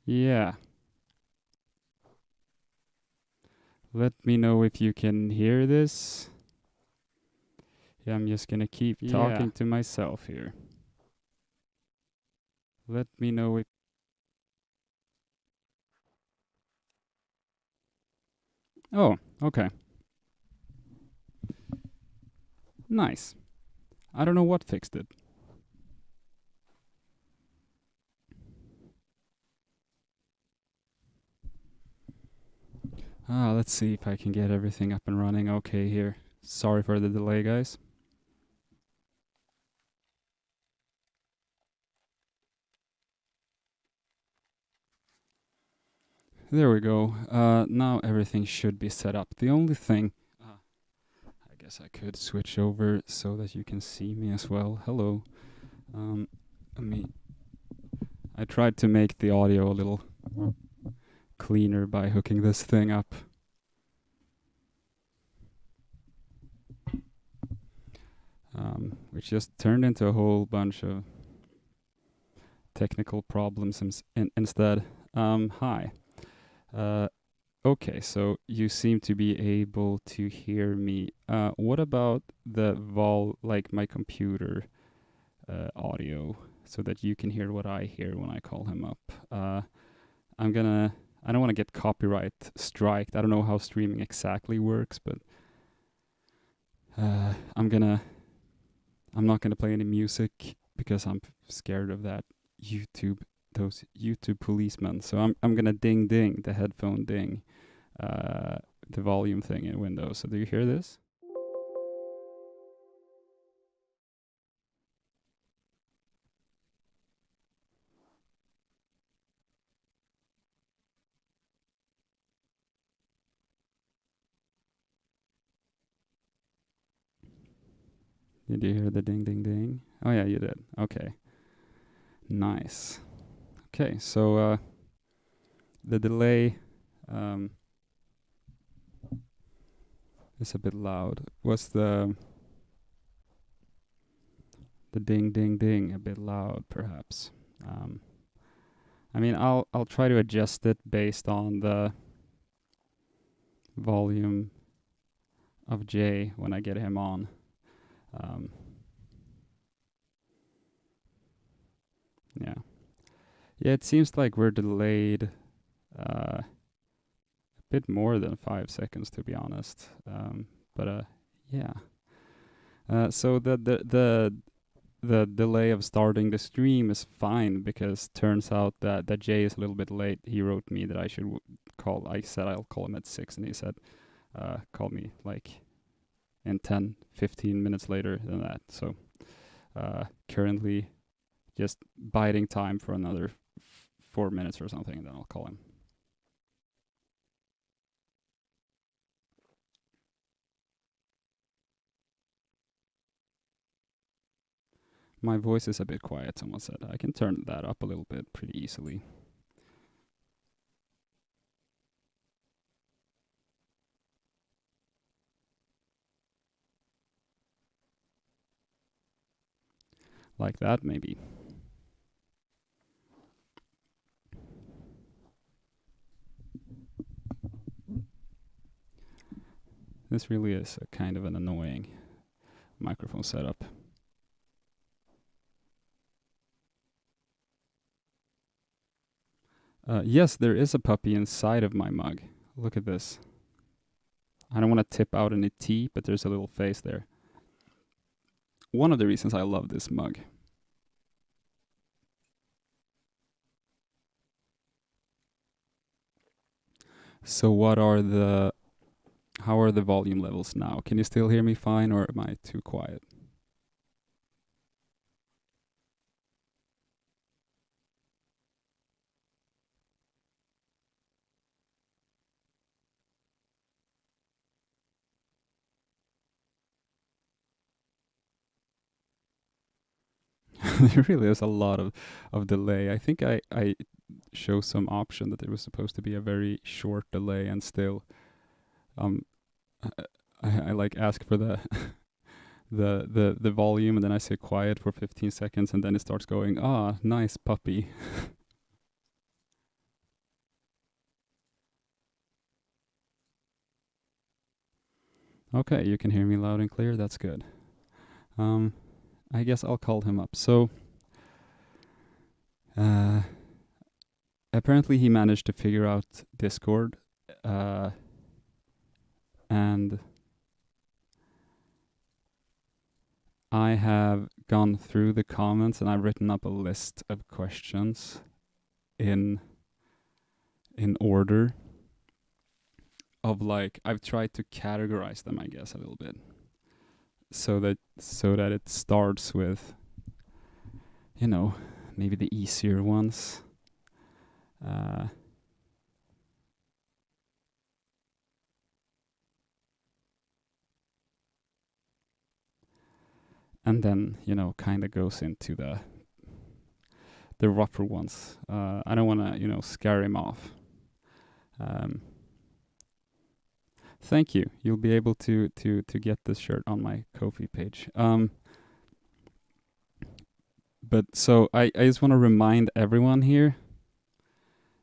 Yeah. Let me know if you can hear this. Yeah, I'm just gonna keep talking to myself here. Let me know if... Oh, okay. Nice. I don't know what fixed it. Let's see if I can get everything up and running okay here. Sorry for the delay, guys. There we go. Now everything should be set up. The only thing... I guess I could switch over so that you can see me as well. Hello. Let me... I tried to make the audio a little cleaner by hooking this thing up. Which just turned into a whole bunch of technical problems instead. Hi. Okay, so you seem to be able to hear me. What about the like my computer audio, so that you can hear what I hear when I call him up? I don't want to get copyright striked. I don't know how streaming exactly works, but I'm not gonna play any music because I'm scared of that those YouTube policemen. So I'm gonna ding ding the headphone ding, the volume thing in Windows. So do you hear this? Did you hear the ding ding ding? Oh yeah, you did. Okay. Nice. Okay, so the delay is a bit loud. Was the ding ding ding a bit loud perhaps? I mean, I'll try to adjust it based on the volume of Jay when I get him on. Yeah. Yeah, it seems like we're delayed a bit more than 5 seconds, to be honest. But yeah. So the delay of starting the stream is fine, because turns out that Jay is a little bit late. He wrote me that I should call. I said I'll call him at 6, and he said call me like in 10, 15 minutes later than that. So currently just biding time for another 4 minutes or something, and then I'll call him. My voice is a bit quiet, someone said. I can turn that up a little bit pretty easily. Like that, maybe. This really is a kind of an annoying microphone setup. Yes, there is a puppy inside of my mug. Look at this. I don't want to tip out any tea, but there's a little face there. One of the reasons I love this mug. So how are the volume levels now? Can you still hear me fine, or am I too quiet? There really is a lot of delay. I think I show some option that it was supposed to be a very short delay, and still um I like ask for the the volume, and then I say quiet for 15 seconds, and then it starts going, nice puppy. Okay, you can hear me loud and clear. That's good. I guess I'll call him up. So, apparently he managed to figure out Discord, and I have gone through the comments and I've written up a list of questions in order of, like, I've tried to categorize them, I guess, a little bit, so that it starts with, you know, maybe the easier ones. And then, you know, kind of goes into the rougher ones. I don't want to, you know, scare him off. Thank you. You'll be able to get this shirt on my Ko-fi page. But so I just want to remind everyone here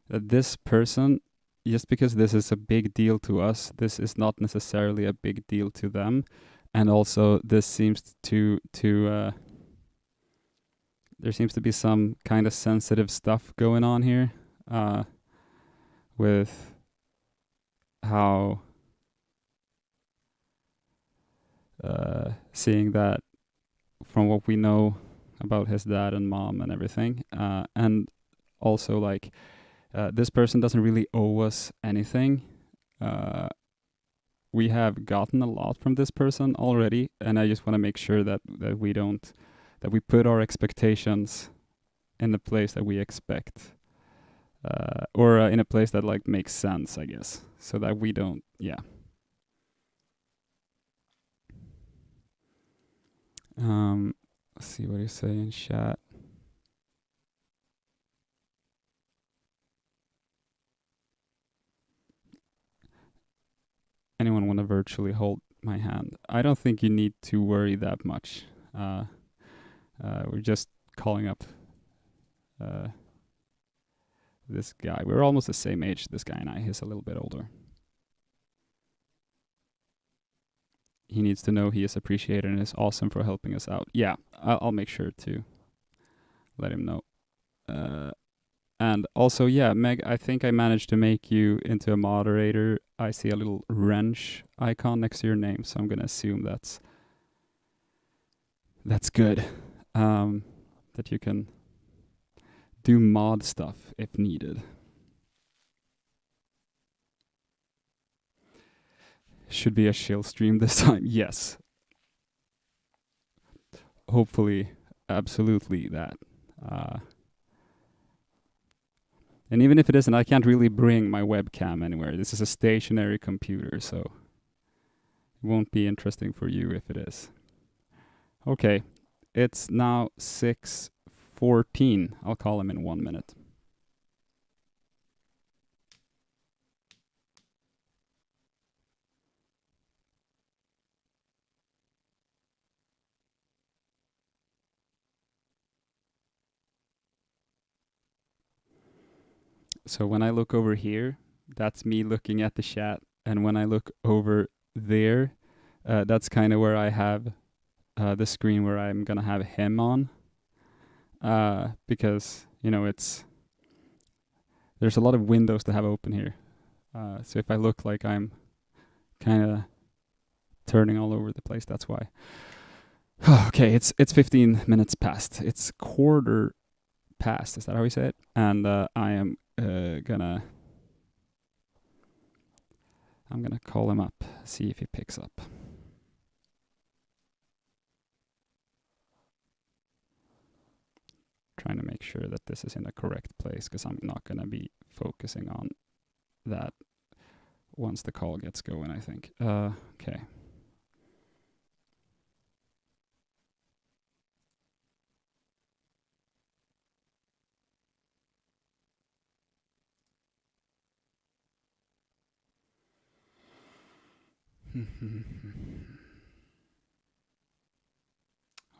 that this person, just because this is a big deal to us, this is not necessarily a big deal to them. And also, this seems to there seems to be some kind of sensitive stuff going on here, with how seeing that from what we know about his dad and mom and everything, and also, like, this person doesn't really owe us anything. We have gotten a lot from this person already, and I just want to make sure that we don't, that we put our expectations in the place that we expect, or in a place that, like, makes sense, I guess, so that we don't, yeah. Let's see what you say in chat. Anyone want to virtually hold my hand? I don't think you need to worry that much. We're just calling up this guy. We're almost the same age, this guy and I. He's a little bit older. He needs to know he is appreciated and is awesome for helping us out. Yeah, I'll make sure to let him know. And also, yeah, Meg, I think I managed to make you into a moderator. I see a little wrench icon next to your name, so I'm going to assume that's good. That you can do mod stuff if needed. Should be a chill stream this time. Yes. Hopefully, absolutely that. And even if it isn't, I can't really bring my webcam anywhere. This is a stationary computer, so it won't be interesting for you if it is. Okay, it's now 6:14. I'll call him in 1 minute. So when I look over here, that's me looking at the chat. And when I look over there, that's kind of where I have the screen where I'm going to have him on. Because, you know, there's a lot of windows to have open here. So if I look like I'm kind of turning all over the place, that's why. Okay, it's 15 minutes past. It's quarter past. Is that how we say it? And I am I'm gonna call him up, see if he picks up. Trying to make sure that this is in the correct place, because I'm not gonna be focusing on that once the call gets going, I think. Okay.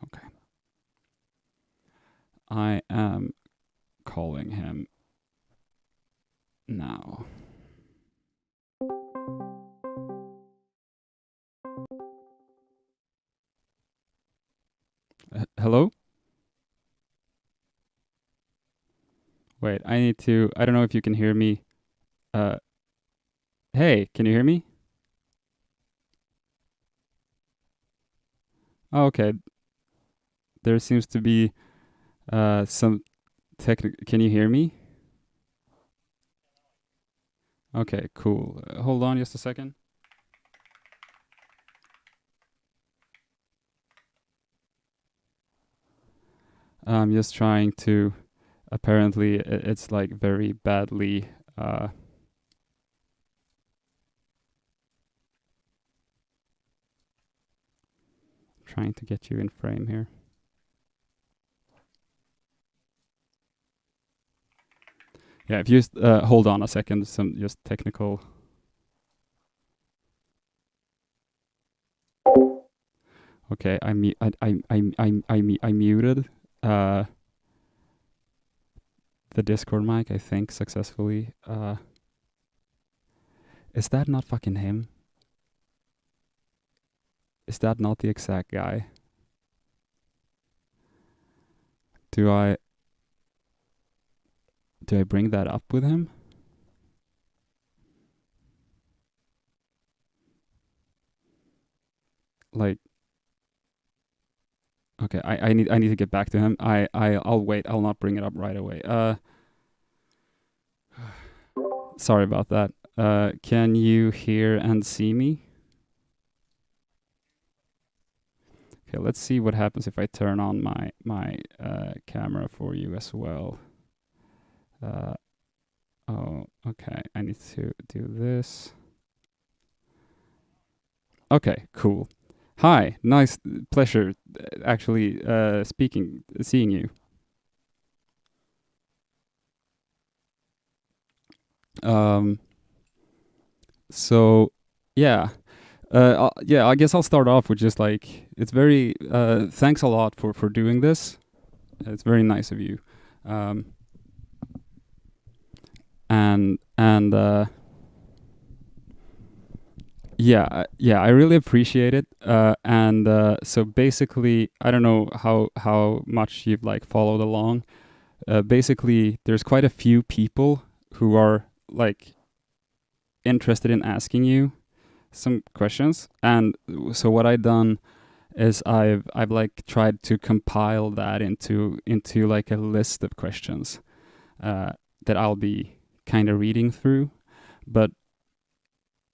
Okay. I am calling him now. Hello? Wait, I don't know if you can hear me. Uh, hey, can you hear me? Oh, okay. There seems to be some can you hear me? Okay, cool. Hold on just a second. I'm just trying to apparently it's like very badly trying to get you in frame here. Yeah, if you just hold on a second, some just technical. Okay, I muted the Discord mic, I think, successfully. Is that not fucking him? Is that not the exact guy? Do I bring that up with him? Like, okay, I need to get back to him. I'll wait. I'll not bring it up right away. Sorry about that. Can you hear and see me? Okay, let's see what happens if I turn on my camera for you as well. Oh, okay. I need to do this. Okay, cool. Hi, nice pleasure actually seeing you. So yeah. Yeah, I guess I'll start off with just like it's very thanks a lot for doing this. It's very nice of you. And yeah, I really appreciate it. And so basically, I don't know how much you've like followed along. Basically, there's quite a few people who are like interested in asking you some questions, and so what I've done is I've like tried to compile that into like a list of questions that I'll be kind of reading through, but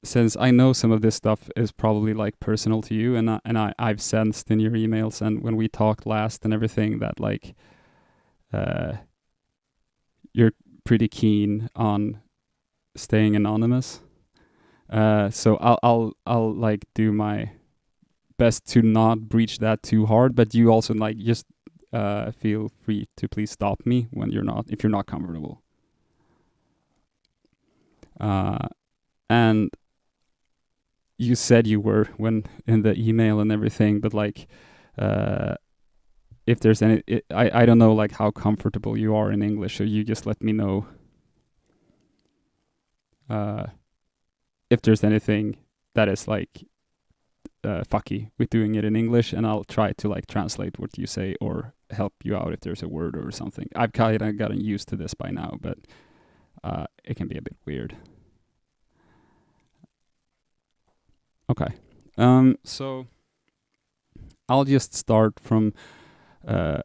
since I know some of this stuff is probably like personal to you, and I've sensed in your emails and when we talked last and everything that like you're pretty keen on staying anonymous. So I'll like do my best to not breach that too hard, but you also like just feel free to please stop me when if you're not comfortable. And you said you were when in the email and everything, but like if there's I don't know like how comfortable you are in English, so you just let me know if there's anything that is like fucky with doing it in English, and I'll try to like translate what you say or help you out if there's a word or something. I've kind of gotten used to this by now, but it can be a bit weird. Okay. So I'll just start from the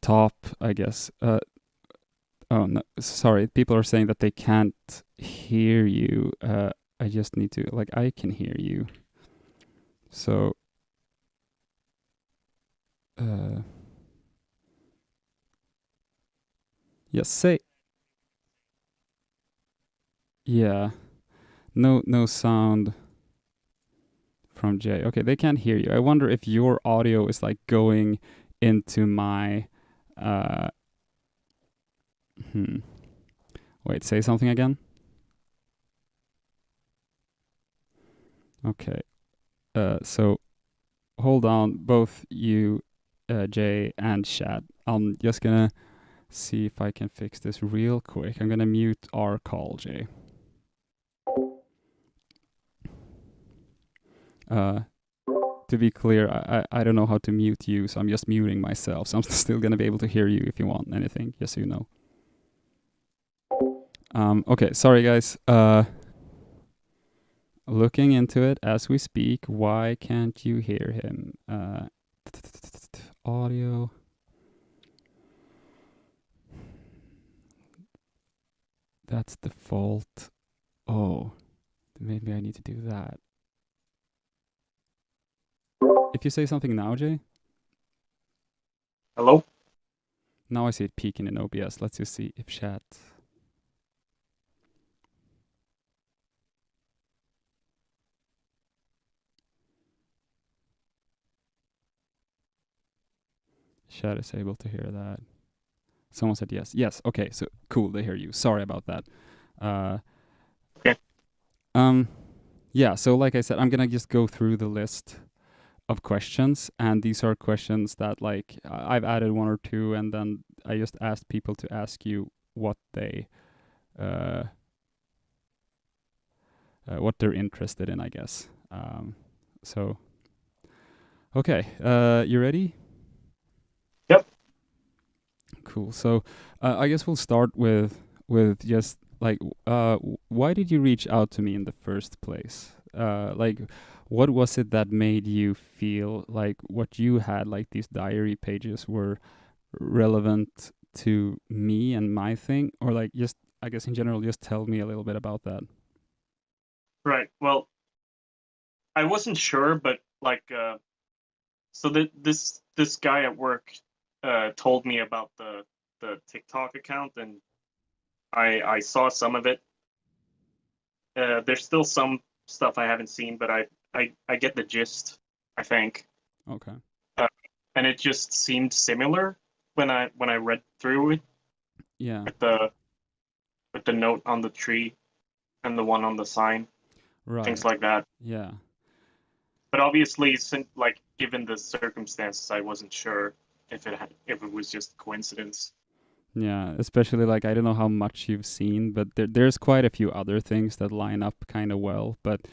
top, I guess. Oh no, sorry. People are saying that they can't hear you. I just need to like I can hear you. So yes, say yeah. No sound from Jay. Okay, they can't hear you. I wonder if your audio is like going into my Wait, say something again. Okay. So hold on, both you, Jay and Shad. I'm just gonna see if I can fix this real quick. I'm gonna mute our call, Jay. to be clear, I don't know how to mute you, so I'm just muting myself. So I'm still gonna be able to hear you if you want anything, just so you know. Okay, sorry guys. Looking into it as we speak. Why can't you hear him? Audio. That's default. Oh, maybe I need to do that. If you say something now, Jay. Hello? Now I see it peaking in OBS. Let's just see if chat. Chat is able to hear that. Someone said yes. Yes. Okay. So cool. They hear you. Sorry about that. Okay. Yeah. So like I said, I'm gonna just go through the list of questions, and these are questions that like I've added one or two, and then I just asked people to ask you what they're interested in, I guess. So okay, you ready? Yep. Cool. So I guess we'll start with just like why did you reach out to me in the first place? Like what was it that made you feel like what you had, like these diary pages, were relevant to me and my thing? Or like just, I guess in general, just tell me a little bit about that. Right. Well, I wasn't sure, but like, so this guy at work told me about the TikTok account, and I saw some of it. There's still some stuff I haven't seen, but I get the gist, I think. Okay. Uh, and it just seemed similar when I read through it Yeah. with the note on the tree and the one on the sign, Right. things like that. Yeah. But obviously, like given the circumstances, I wasn't sure if it was just coincidence. Yeah, especially like I don't know how much you've seen, but there's quite a few other things that line up kind of well. But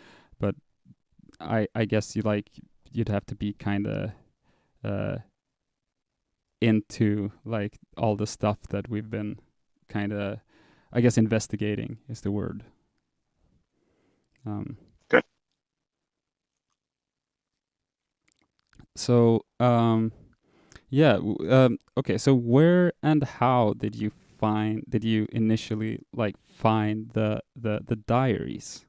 I guess you'd have to be kind of uh into like all the stuff that we've been kind of, I guess, investigating is the word. Um. Good. So yeah. Okay. So where and how did you initially like find the diaries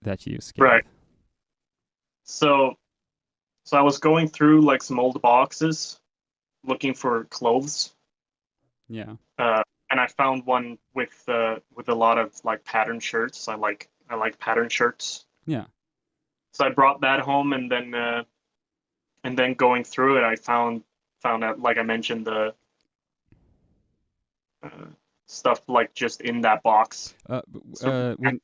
that you scanned? Right. So so I was going through like some old boxes looking for clothes, Yeah. and I found one with a lot of like pattern shirts. I like pattern shirts, Yeah. so I brought that home, and then going through it, I found out, like I mentioned, the uh, stuff like just in that box. So When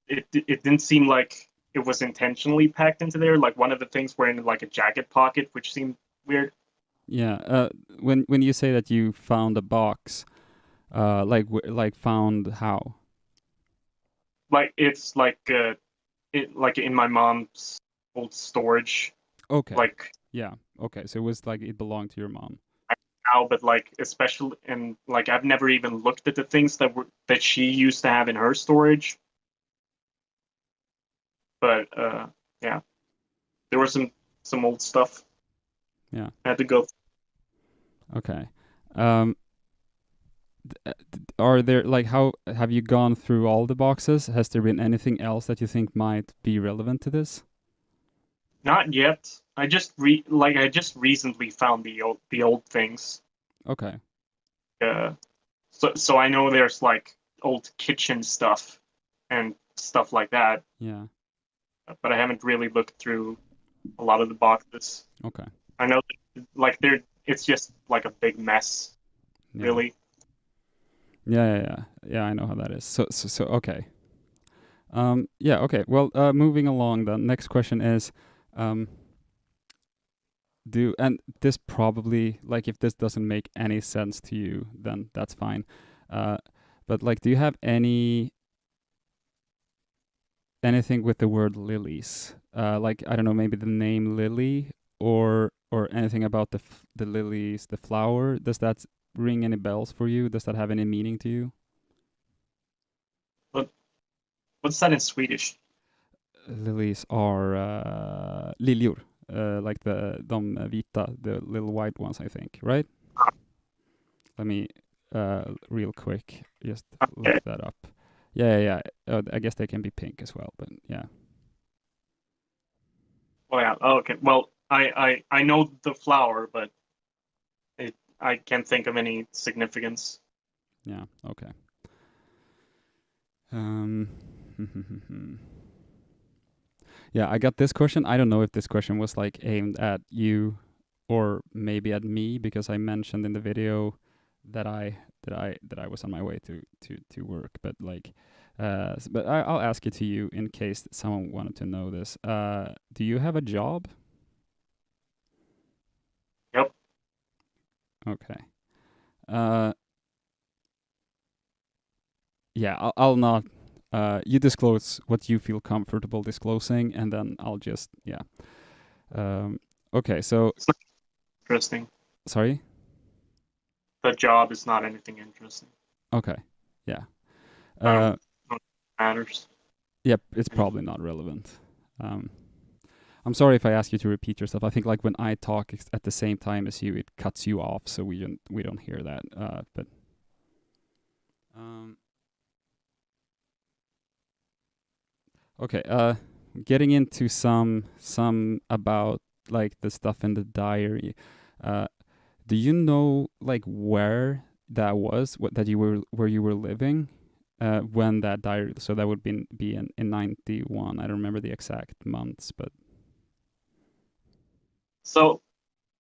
it didn't seem like it was intentionally packed into there. Like one of the things were in like a jacket pocket, which seemed weird. yeah, when you say that you found a box, like found how? Like it's like it like in my mom's old storage, Okay. like Yeah. Okay. So it was like it belonged to your mom. now, but like especially, and like I've never even looked at the things that she used to have in her storage. But yeah, there was some old stuff Yeah. I had to go. Okay. Um, are there like how have you gone through all the boxes? Has there been anything else that you think might be relevant to this? Not yet. I just recently found the old things. Okay. Uh, so I know there's like old kitchen stuff and stuff like that, Yeah. but I haven't really looked through a lot of the boxes. Okay. I know that, like it's just like a big mess, Yeah. really. Yeah, I know how that is. So okay. Yeah, okay. Well, moving along then. Next question is, um, and this probably, like, if this doesn't make any sense to you, then that's fine. But like, do you have any anything with the word lilies. Like I don't know, maybe the name lily or anything about the lilies, the flower. Does that ring any bells for you? Does that have any meaning to you? What what's that in Swedish? Lilies are liljor, like de vita, the little white ones, I think, right? Let me real quick just look Okay. that up. Yeah. I guess they can be pink as well, but yeah. Oh yeah. Oh, okay. Well, I know the flower, but I can't think of any significance. Yeah. Okay. Um, yeah, I got this question. I don't know if this question was like aimed at you or maybe at me because I mentioned in the video that I was on my way to work. But like, but I'll ask it to you in case someone wanted to know this. Do you have a job? Yep. Okay. Uh, yeah, I'll not. You disclose what you feel comfortable disclosing, and then I'll just yeah. Um, okay, so It's not interesting. sorry. The job is not anything interesting. Okay, yeah. I don't Uh, know if it matters. yep, it's probably not relevant. Um, I'm sorry if I ask you to repeat yourself. I think like when I talk at the same time as you, it cuts you off, so we don't hear that. But um, okay. Getting into some about like the stuff in the diary. Uh, do you know like where that was? What that you were where you were living? When that diary, so that would be in 91. I don't remember the exact months, but So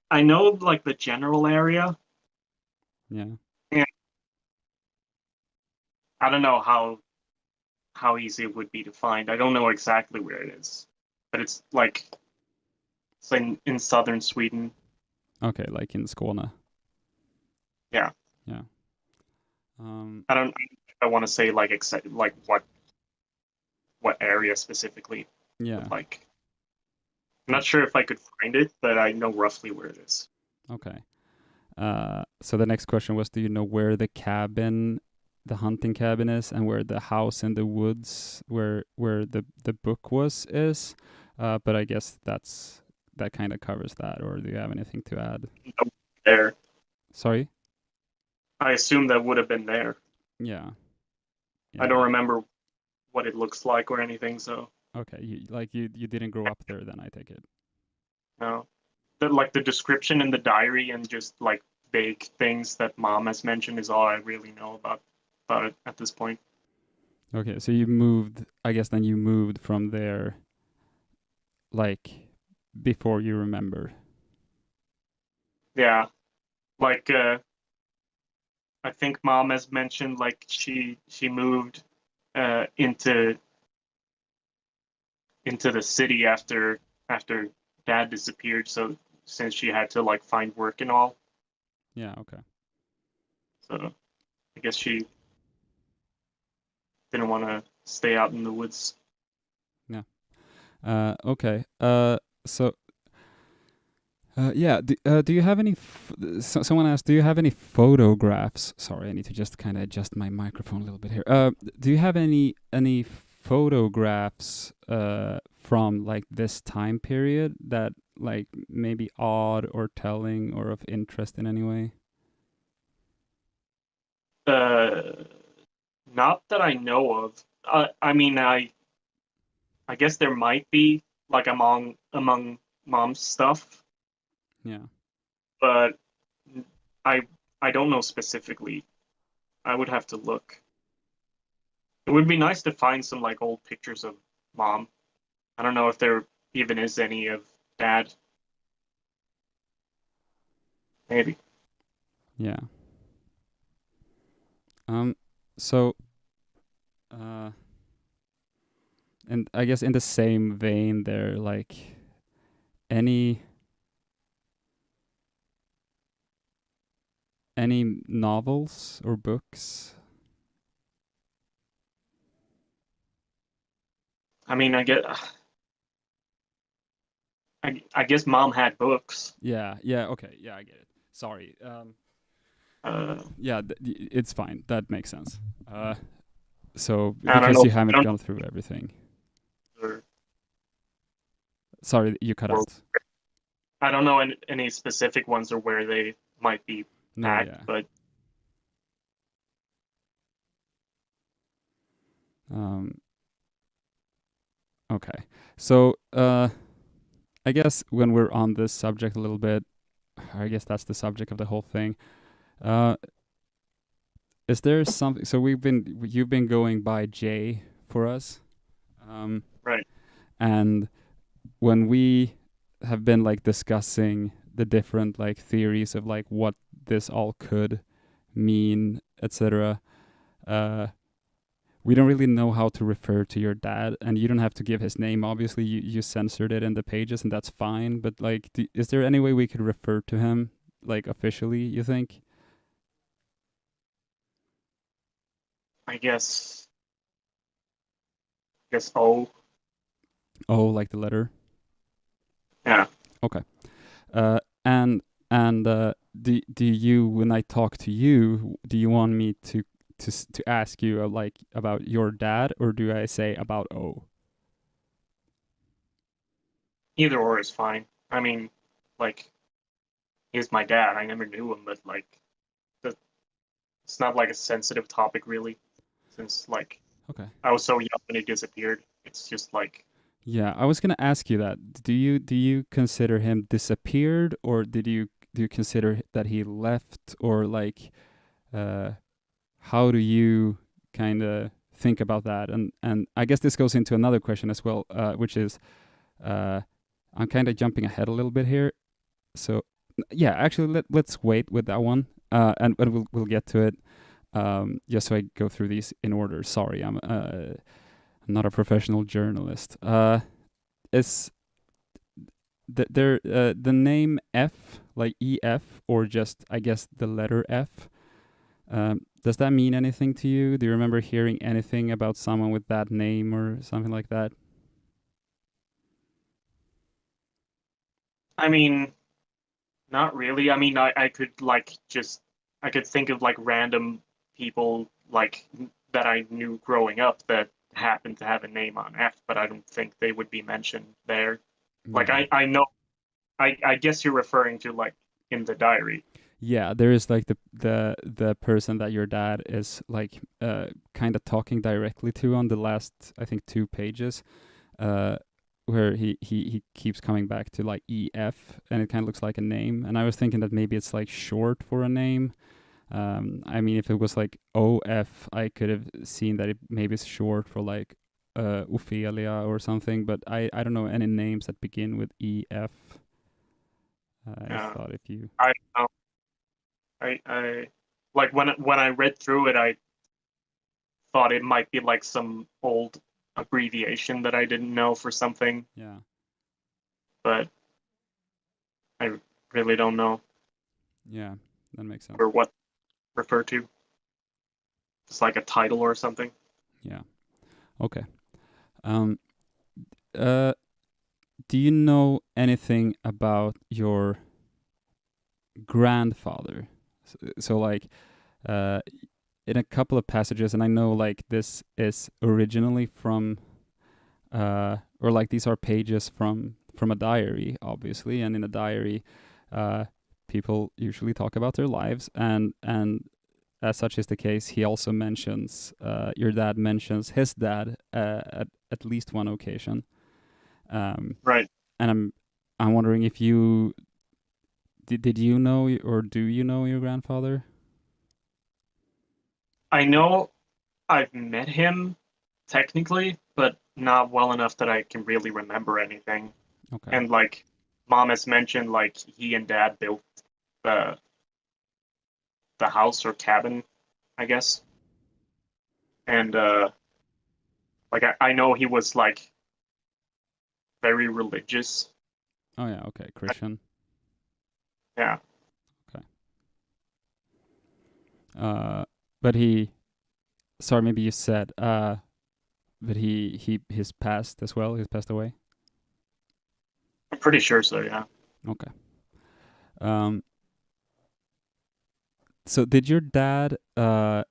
I know like the general area, yeah. and I don't know how easy it would be to find. I don't know exactly where it is, but it's like it's in southern Sweden. Okay, like in Skåne. Yeah. Yeah. Um, I don't. I want to say like like what area specifically, yeah. but like I'm Yeah. not sure if I could find it, but I know roughly where it is. Okay. So the next question was, do you know where the cabin, the hunting cabin is, and where the house in the woods, where the book is? But I guess that kind of covers that. Or do you have anything to add? There, Sorry. I assume that would have been there. Yeah. I don't Yeah. remember what it looks like or anything, so Okay. You didn't grow up there, then I take it. no. Like the description in the diary and just like vague things that mom has mentioned is all I really know about it at this point. Okay. So you moved. I guess then you moved from there, like before you remember. Yeah, like I think mom has mentioned like she moved into the city after dad disappeared, so since she had to like find work and all, Yeah. Okay. so I guess she didn't want to stay out in the woods. Yeah. Okay. So yeah. Do you have any? Someone asked, do you have any photographs? Sorry, I need to just kind of adjust my microphone a little bit here. Do you have any photographs from like this time period that like maybe odd or telling or of interest in any way? Uh, Not that I know of. I mean, I guess there might be like among mom's stuff, Yeah. but I I don't know specifically. I would have to look. It would be nice to find some like old pictures of mom. I don't know if there even is any of dad. Maybe. Yeah. Um. So. Uh. And I guess in the same vein, there like any any novels or books? I mean, I guess mom had books. Yeah, yeah, okay, yeah, I get it. Sorry. Uh, Yeah, it's fine. That makes sense. So I don't because know. you I haven't don't gone through everything. know. Sorry, you cut Or out. I don't know any specific ones or where they might be No, packed, yeah. but Um, okay. So, I guess when we're on this subject a little bit, I guess that's the subject of the whole thing. Uh, is there something? So you've been going by Jay for us, um, right. and when we have been like discussing the different like theories of like what this all could mean, etc. Uh, we don't really know how to refer to your dad, and you don't have to give his name. Obviously, you censored it in the pages, and that's fine. But like, is there any way we could refer to him like officially? You think? I guess O. Oh, like the letter. Yeah. Okay. Uh, and do you when I talk to you, do you want me to ask you like about your dad, or do I say about O? Either or is fine. I mean, like he's my dad. I never knew him, but like it's not like a sensitive topic really, since like Okay. I was so young when he disappeared. It's just like Yeah, I was gonna ask you that. Do you consider him disappeared, or do you consider that he left, or like, uh, how do you kind of think about that? And I guess this goes into another question as well, which is, uh, I'm kind of jumping ahead a little bit here. So yeah, actually let's wait with that one, and we'll get to it. Just so I go through these in order. Sorry, I'm not a professional journalist. Is the name F, like EF, or just I guess the letter F? Does that mean anything to you? Do you remember hearing anything about someone with that name or something like that? I mean, not really. I mean, I could like just I could think of like random people like that I knew growing up that happened to have a name on F, but I don't think they would be mentioned there. Like Yeah. I know I guess you're referring to like in the diary. Yeah, there is like the person that your dad is like kind of talking directly to on the last I think 2 pages, uh where he keeps coming back to like EF, and it kind of looks like a name, and I was thinking that maybe it's like short for a name. I mean, if it was like OF, I could have seen that it maybe is short for like Ophelia or something, but I don't know any names that begin with EF. I just Uh, thought if you. I don't know. I like when I read through it, I thought it might be like some old abbreviation that I didn't know for something, Yeah, but I really don't know yeah, that makes sense. or what refer to. It's like a title or something. Yeah, okay. Um, uh, do you know anything about your grandfather? So like, uh, in a couple of passages, and I know like this is originally from or like these are pages from a diary, obviously, and in a diary, uh, people usually talk about their lives, and as such is the case, he also mentions your dad mentions his dad at least one occasion, um, Right. and I'm wondering if you did you know or do you know your grandfather? I know I've met him technically, but not well enough that I can really remember anything. Okay. And like mom has mentioned, like he and dad built the the house or cabin, I guess. And like I know he was like very religious. Oh yeah. Okay. Christian. Yeah. Okay. Uh, but he. Sorry, maybe you said. but he's passed as well. He's passed away. I'm pretty sure so. Yeah. Okay. Um. So did your dad, as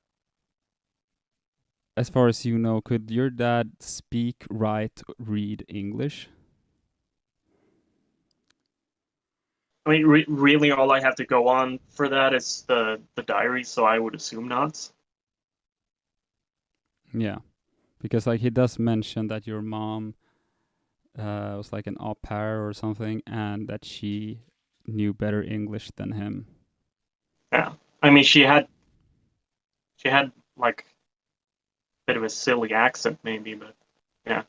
far as you know, could your dad speak, write, read English? I mean, really, all I have to go on for that is the diary. So I would assume not. Yeah, because like he does mention that your mom was like an au pair or something, and that she knew better English than him. Yeah. I mean, she had like a bit of a silly accent, maybe, but yeah.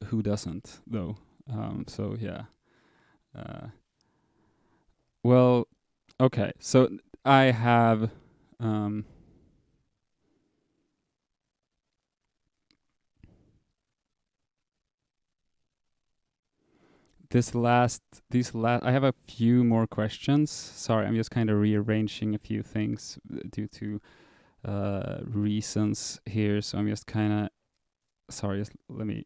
Who doesn't though? So yeah. Uh, well, okay. So I have um these last I have a few more questions. Sorry, I'm just kind of rearranging a few things due to reasons here, so I'm just kind of sorry, just let me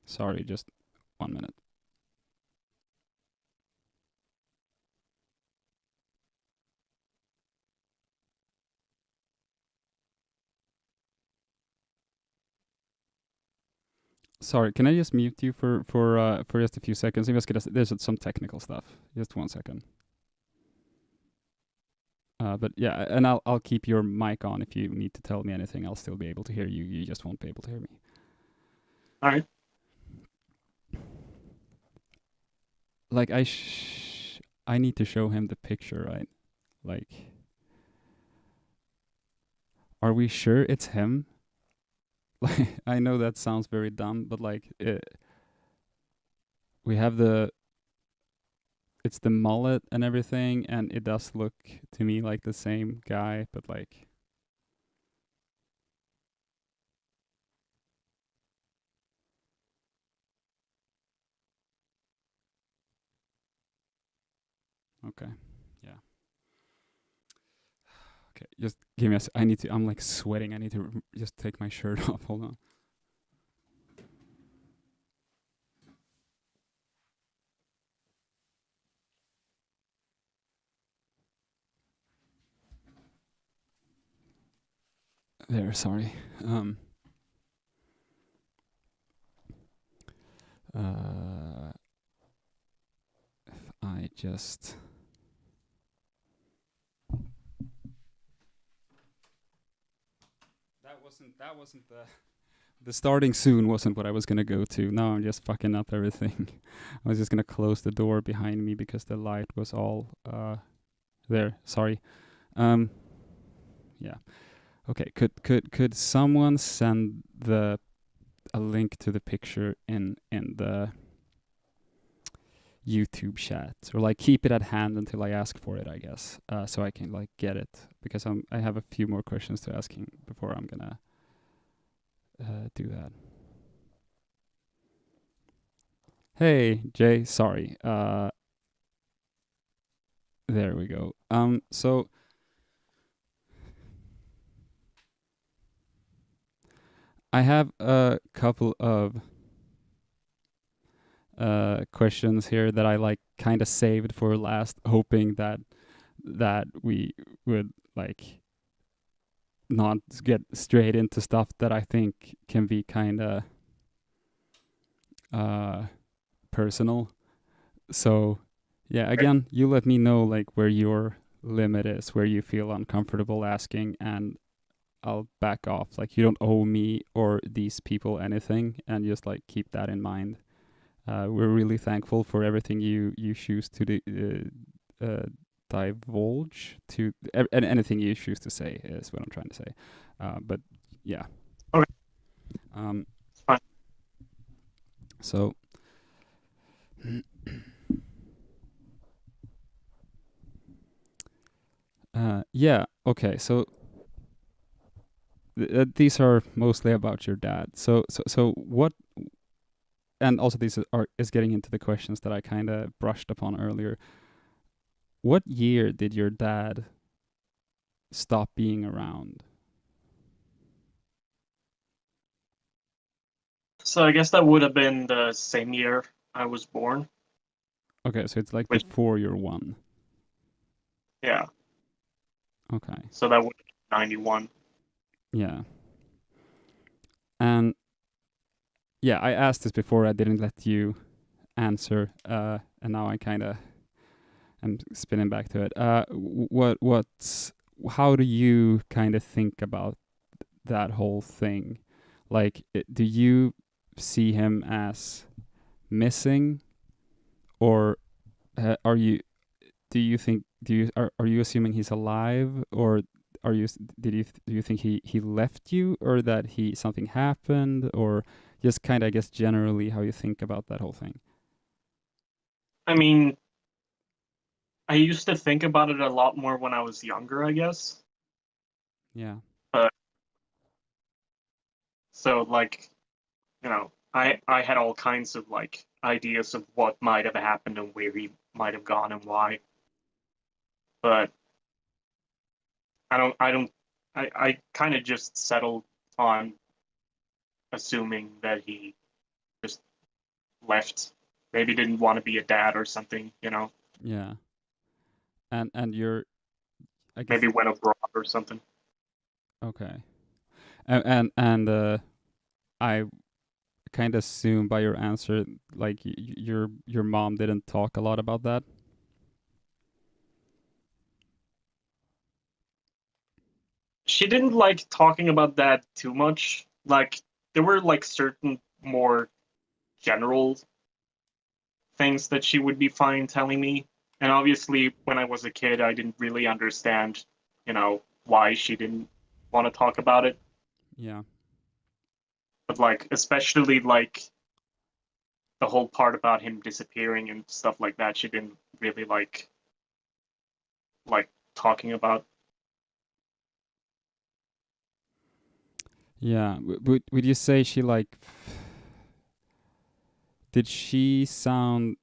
sorry, just 1 minute. Sorry, can I just mute you for just a few seconds? There's some technical stuff. Just 1 second. But yeah, and I'll keep your mic on if you need to tell me anything. I'll still be able to hear you. You just won't be able to hear me. All right. Like I need to show him the picture, right? Like, are we sure it's him? Like, I know that sounds very dumb, but like, we have it's the mullet and everything, and it does look to me like the same guy, but like, okay, yeah, okay. Just give me I need to. I'm like sweating. I need to just take my shirt off. Hold on. There, sorry. If I just that wasn't the starting soon wasn't what I was gonna go to. Now I'm just fucking up everything. I was just gonna close the door behind me because the light was all there. Sorry. Um yeah. Okay, could someone send a link to the picture in the YouTube chat, or like keep it at hand until I ask for it, I guess, so I can like get it, because I have a few more questions to ask him before I'm gonna do that. Hey Jay, sorry. There we go. So I have a couple of questions here that I like kind of saved for last, hoping that we would like not get straight into stuff that I think can be kind of uh personal. So yeah, again, you let me know like where your limit is, where you feel uncomfortable asking, and I'll back off. Like, you don't owe me or these people anything, and just like keep that in mind. We're really thankful for everything you choose to divulge to, and anything you choose to say is what I'm trying to say. But yeah. Okay. Um. It's fine. So. Yeah. Okay. So these are mostly about your dad. So what and also this is getting into the questions that I kind of brushed upon earlier. What year did your dad stop being around? So I guess that would have been the same year I was born. Okay, so it's like Which, before you're one. yeah. Okay. So that would be 91. Yeah. And yeah, I asked this before. I didn't let you answer, and now I kind of am spinning back to it. What's how do you kind of think about that whole thing? Like, do you see him as missing, or are you? Do you think? Are you assuming he's alive, or are you? Do you think he left you, or that he something happened, or just kind of, I guess, generally how you think about that whole thing? I mean, I used to think about it a lot more when I was younger, I guess. Yeah. But so like, I had all kinds of like ideas of what might have happened and where he might have gone and why. But I kind of just settled on assuming that he just left. Maybe didn't want to be a dad or something. Yeah. And you're, I guess, Maybe went abroad or something. okay. And I kind of assume by your answer, like your mom didn't talk a lot about that. She didn't like talking about that too much. Like there were like certain more general things that she would be fine telling me. And obviously, when I was a kid, I didn't really understand, why she didn't want to talk about it. Yeah. But like, especially like the whole part about him disappearing and stuff like that, she didn't really like talking about. Yeah. Would you say she like did she sound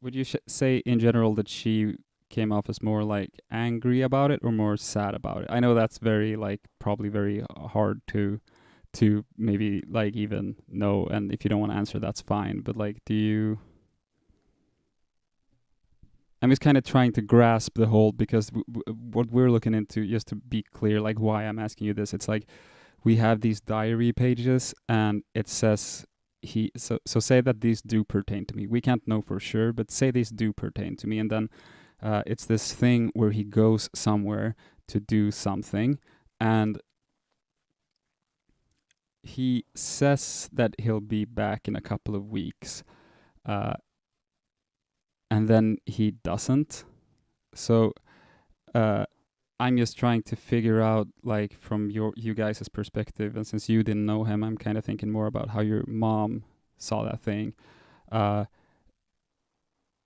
would you say in general that she came off as more like angry about it or more sad about it? I know that's very like probably very hard to maybe like even know, and if you don't want to answer that's fine, but like do you I'm just kind of trying to grasp the whole because what we're looking into, just to be clear, like why I'm asking you this, it's like we have these diary pages and it says so say that these do pertain to me. We can't know for sure, but say these do pertain to me, and then it's this thing where he goes somewhere to do something, and he says that he'll be back in a couple of weeks, uh, and then he doesn't. So uh, I'm just trying to figure out, like, from you guys' perspective, and since you didn't know him, I'm kind of thinking more about how your mom saw that thing. Uh,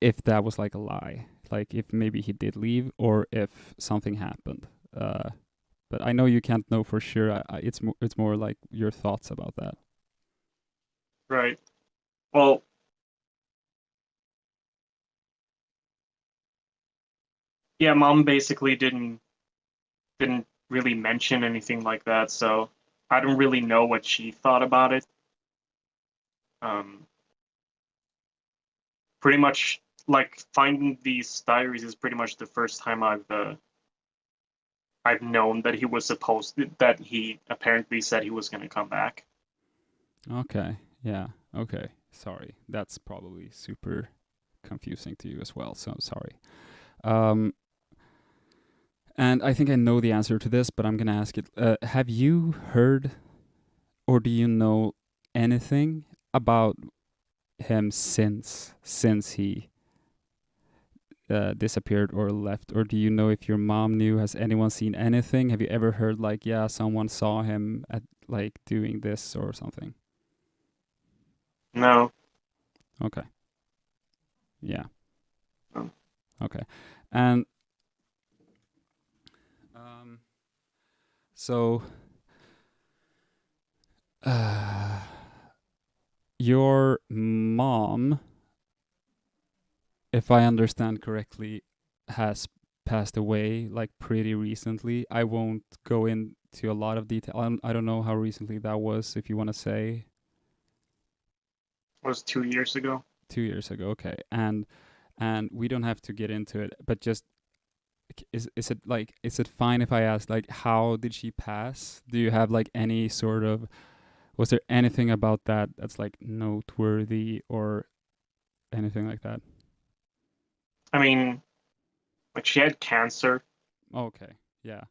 if that was like a lie, like if maybe he did leave, or if something happened. But I know you can't know for sure. It's more like your thoughts about that. Right. Well, yeah, mom basically didn't really mention anything like that, so I don't really know what she thought about it. Um, Pretty much like finding these diaries is pretty much the first time I've known that that he apparently said he was going to come back. Okay. Yeah. Okay. Sorry. That's probably super confusing to you as well. So I'm sorry. Um, and I think I know the answer to this, but I'm gonna ask it. Have you heard, or do you know anything about him since he disappeared or left? Or do you know if your mom knew? Has anyone seen anything? Have you ever heard like, yeah, someone saw him at like doing this or something? No. Okay. Yeah. No. Okay. And um, so uh, your mom, if I understand correctly, has passed away like pretty recently. I won't go into a lot of detail. I don't know how recently that was. If you want to say It was 2 years ago. 2 years ago, okay, and we don't have to get into it, but just is it fine if I ask like how did she pass? Do you have like any sort of was there anything about that that's like noteworthy or anything like that? I mean, like she had cancer. Okay, yeah,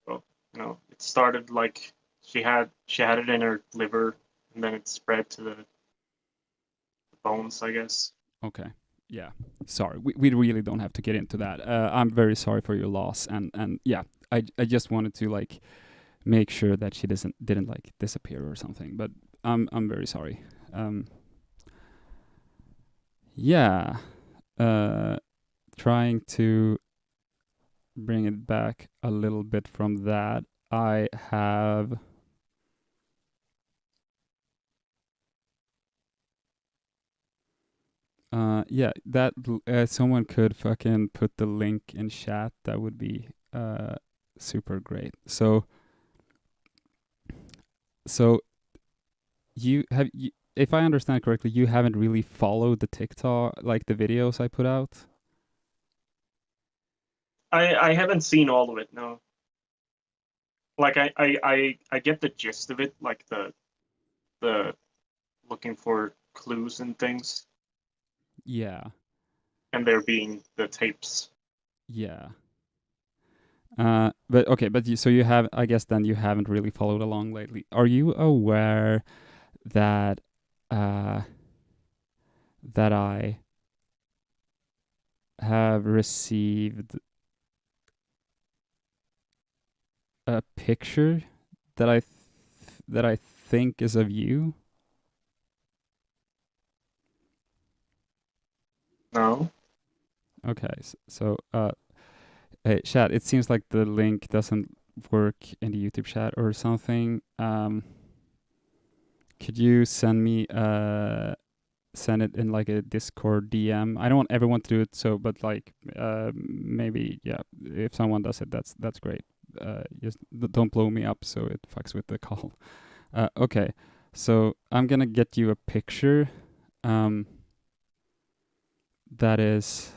So, it started like she had it in her liver, and then it spread to the bones, I guess. okay, yeah. Sorry, we really don't have to get into that. I'm very sorry for your loss, and yeah, I just wanted to like make sure that she didn't like disappear or something. But I'm very sorry. Yeah, uh, trying to bring it back a little bit from that. I have yeah, someone could fucking put the link in chat. That would be super great. So if I understand correctly, you haven't really followed the TikTok, like the videos I put out. I haven't seen all of it. No, like I get the gist of it, like the looking for clues and things, Yeah, and there being the tapes. yeah. But okay, but so you have, I guess then you haven't really followed along lately. Are you aware that uh that I have received a picture that that I think is of you? No. Okay, hey, chat. It seems like the link doesn't work in the YouTube chat or something. Could you send it in like a Discord DM? I don't want everyone to do it, so but like maybe yeah, if someone does it, that's great. Just don't blow me up so it fucks with the call. Okay, so I'm gonna get you a picture. Um, that is,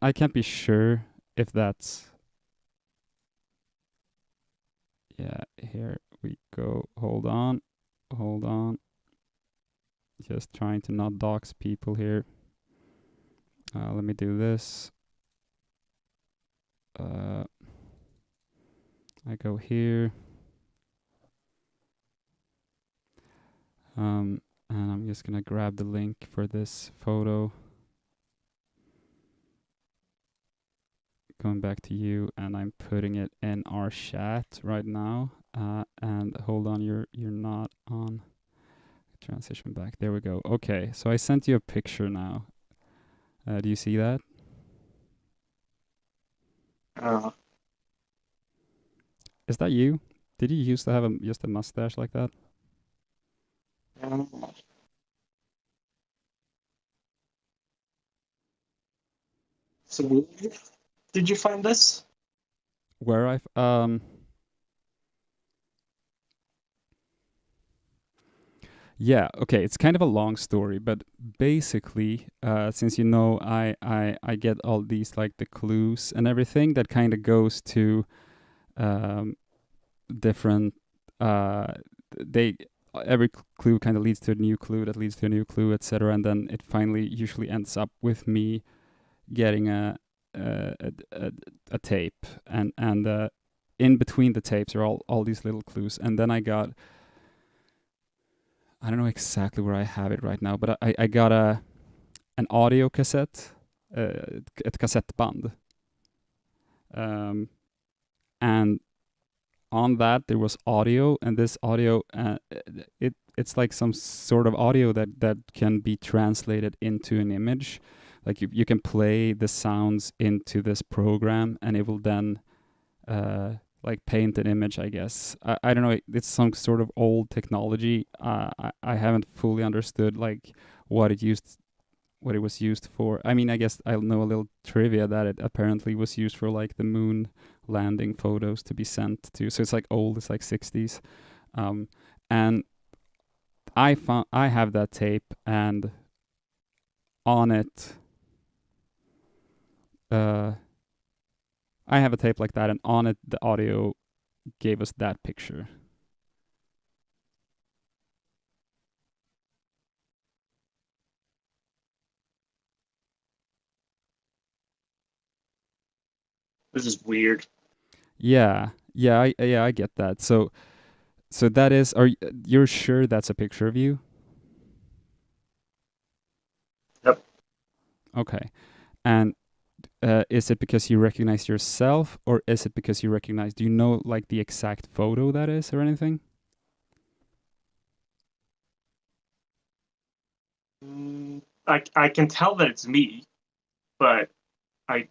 I can't be sure if that's yeah. Here we go. Hold on. Just trying to not dox people here. Let me do this. I go here. And I'm just gonna grab the link for this photo. Going back to you, and I'm putting it in our chat right now. And hold on, you're not on. Transition back. There we go. Okay, so I sent you a picture now. Do you see that? Uh, Is that you? Did you used to have just a mustache like that? um, so where did you find this? Where yeah, okay, it's kind of a long story, but basically, since I get all these like the clues and everything that kind of goes to um, different they every clue kind of leads to a new clue that leads to a new clue, etc., and then it finally usually ends up with me getting a, a, a tape, and in between the tapes are all these little clues, and then I don't know exactly where I have it right now, but I got an audio cassette, ett kassettband, and on that there was audio, and this audio it's like some sort of audio that can be translated into an image. Like you can play the sounds into this program, and it will then like paint an image, I guess. I don't know, it's some sort of old technology. I haven't fully understood like what it used what it was used for. I mean, I guess I know a little trivia that it apparently was used for like the moon landing photos to be sent to. So it's like old, it's like 60s. And I have that tape, and on it, uh, I have a tape like that, and on it, the audio gave us that picture. This is weird. Yeah, I get that. So that is, you're sure that's a picture of you? Yep. Okay. And is it because you recognize yourself, or is it because you recognize? Do you know like the exact photo that is, or anything? I can tell that it's me, but I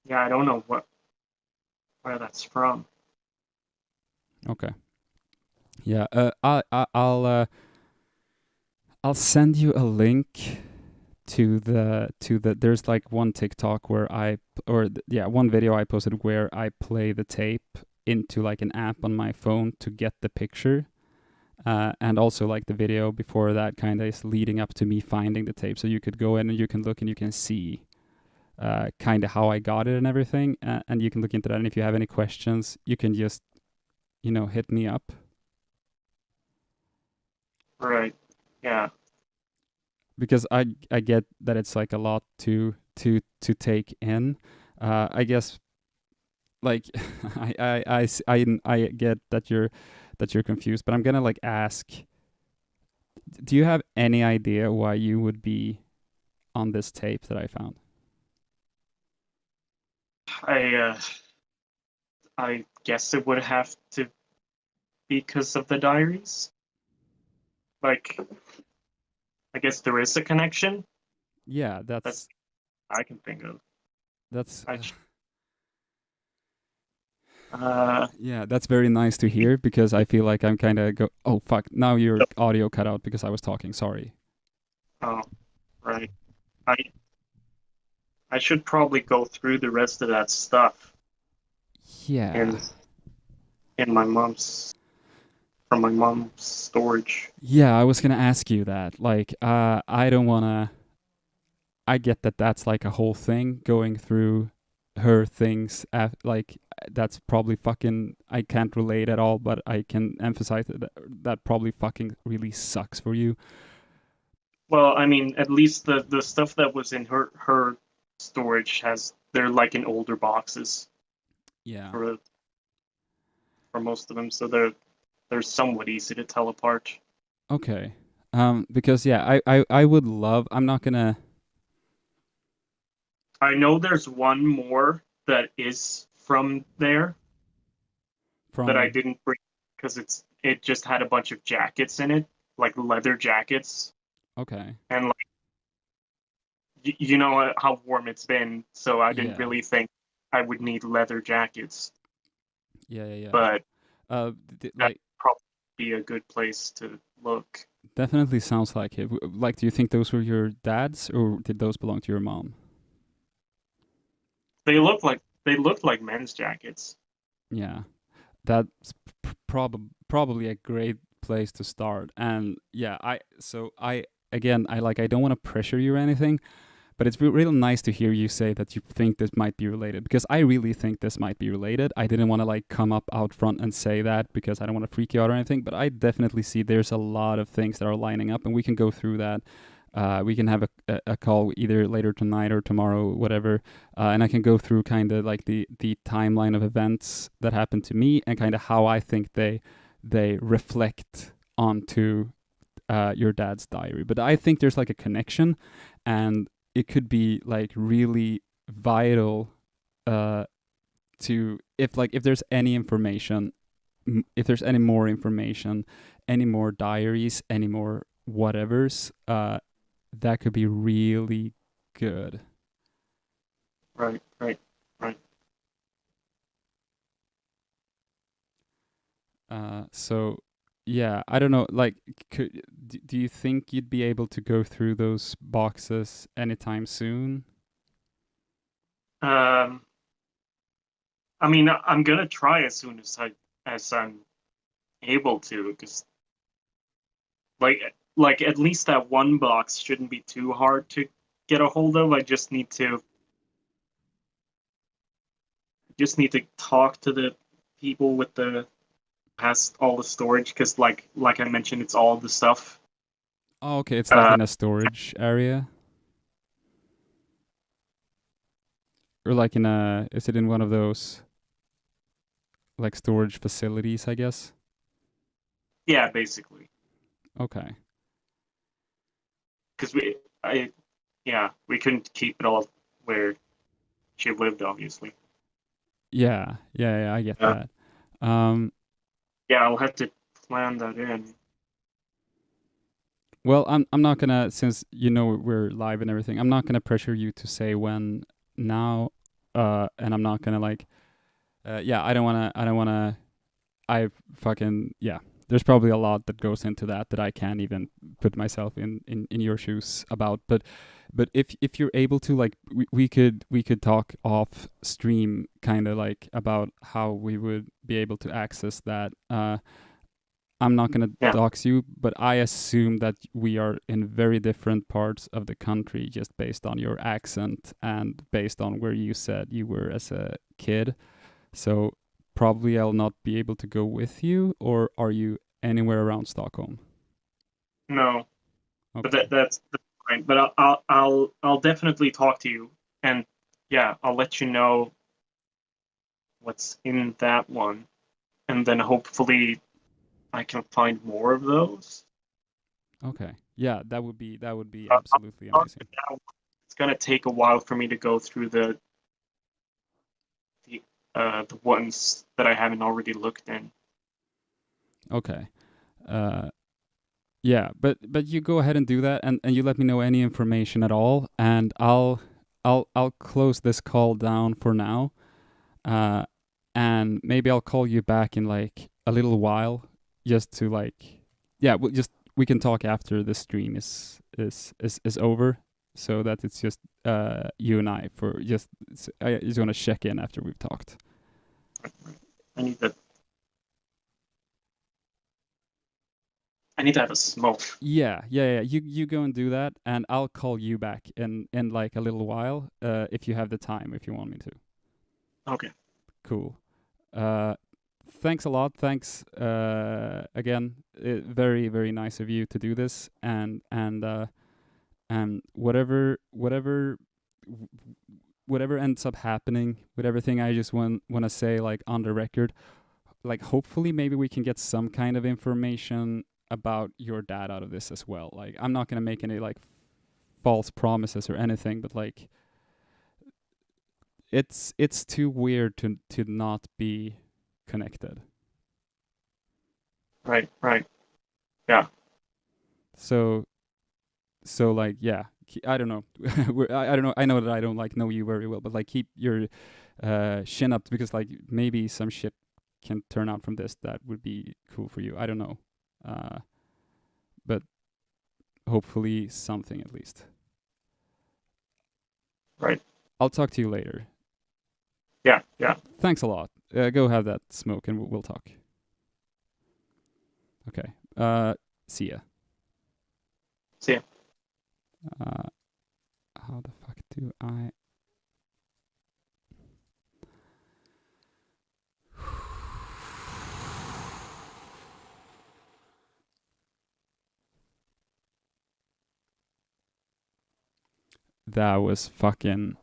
yeah, I don't know where that's from. Okay. Yeah. I'll send you a link to the. There's like one TikTok where one video I posted where I play the tape into like an app on my phone to get the picture. And also like the video before that kind of is leading up to me finding the tape, so you could go in and you can look and you can see kind of how I got it and everything, and you can look into that. And if you have any questions, you can just hit me up. Right. Yeah. Because I get that it's like a lot to take in. I guess like I get that you're confused, but I'm gonna like ask. Do you have any idea why you would be on this tape that I found? I uh I guess it would have to be because of the diaries. Like I guess there is a connection. Yeah, That's I can think of. that's I uh yeah, that's very nice to hear, because I feel like I'm kind of oh fuck, now your audio cut out because I was talking. Sorry. oh right. I I should probably go through the rest of that stuff Yeah. in in my mom's from my mom's storage. Yeah, I was gonna ask you that. Like, I don't wanna. I get that that's like a whole thing going through her things. Like, that's probably fucking. I can't relate at all, but I can emphasize that probably fucking really sucks for you. Well, I mean, at least the stuff that was in her storage has they're like in older boxes Yeah. for most of them, so they're somewhat easy to tell apart. Okay. Because yeah, I would love. I'm not gonna I know there's one more that is from there that I from. didn't bring because it just had a bunch of jackets in it, like leather jackets, Okay. and like you know how warm it's been, so I didn't Yeah. really think I would need leather jackets, Yeah. but that Like, probably be a good place to look. definitely sounds like it. Like, do you think those were your dad's, or did those belong to your mom? They look like men's jackets. Yeah, that's probably a great place to start. And yeah, I again, I don't want to pressure you or anything, but it's really nice to hear you say that you think this might be related, because I really think this might be related. I didn't want to like come up out front and say that because I don't want to freak you out or anything, but I definitely see there's a lot of things that are lining up, and we can go through that. We can have a call either later tonight or tomorrow, whatever, and I can go through kind of like the timeline of events that happened to me, and kind of how I think they reflect onto your dad's diary. But I think there's like a connection, and it could be like really vital uh, to, if there's any information, if there's any more information, any more diaries, any more whatevers, that could be really good. Right, right, right. So yeah, I don't know. Like, do you think you'd be able to go through those boxes anytime soon? Um, I mean, I'm gonna try as soon as I'm able to, because like at least that one box shouldn't be too hard to get a hold of. I just need to talk to the people with the past all the storage, because like I mentioned, it's all the stuff. Oh, okay. It's like Uh, in a storage area, or like in a. Is it in one of those like storage facilities? I guess. yeah, basically, Okay. because I, yeah, we couldn't keep it all where she lived, obviously. Yeah. Yeah. Yeah. I get Uh, that. Um. yeah, I'll have to plan that in. Well, I'm not gonna, since you know we're live and everything. I'm not gonna pressure you to say when now. And I'm not gonna like. Yeah. I don't wanna. I don't wanna. I fucking yeah. There's probably a lot that goes into that I can't even put myself in your shoes about. But if you're able to, like, we could talk off stream, kind of like about how we would be able to access that. I'm not gonna Yeah, dox you, but I assume that we are in very different parts of the country just based on your accent and based on where you said you were as a kid. So probably I'll not be able to go with you, or are you anywhere around Stockholm? no, but Okay. that's fine. But I'll definitely talk to you, and yeah, I'll let you know what's in that one, and then hopefully I can find more of those. Okay. Yeah, that would be Uh, absolutely amazing. it's gonna take a while for me to go through the the ones that I haven't already looked in. Okay. Uh yeah, but you go ahead and do that, and you let me know any information at all, and I'll close this call down for now. Uh and maybe I'll call you back in like a little while, just to like, yeah, we can talk after the stream is over, so that it's just you and I, for just, I just want to check in after we've talked. I need to I need to have a smoke. Yeah, yeah, yeah. You go and do that, and I'll call you back in like a little while, if you have the time, if you want me to. Okay. Cool. Uh, Thanks a lot. Thanks again. Very very nice of you to do this, and whatever ends up happening with everything, I just want to say, like, on the record, like, hopefully maybe we can get some kind of information about your dad out of this as well. Like, I'm not gonna make any like false promises or anything, but like, it's too weird to not be connected. Right. Right. Yeah. So like, yeah, I don't know. I don't know. I know that I don't like know you very well, but like, keep your chin up, because like maybe some shit can turn out from this that would be cool for you. I don't know. Uh, but hopefully something at least. Right. I'll talk to you later. Yeah. Yeah. Thanks a lot. Go have that smoke, and we'll talk. Okay. See ya. See ya. Uh, how the fuck do I? That was fucking.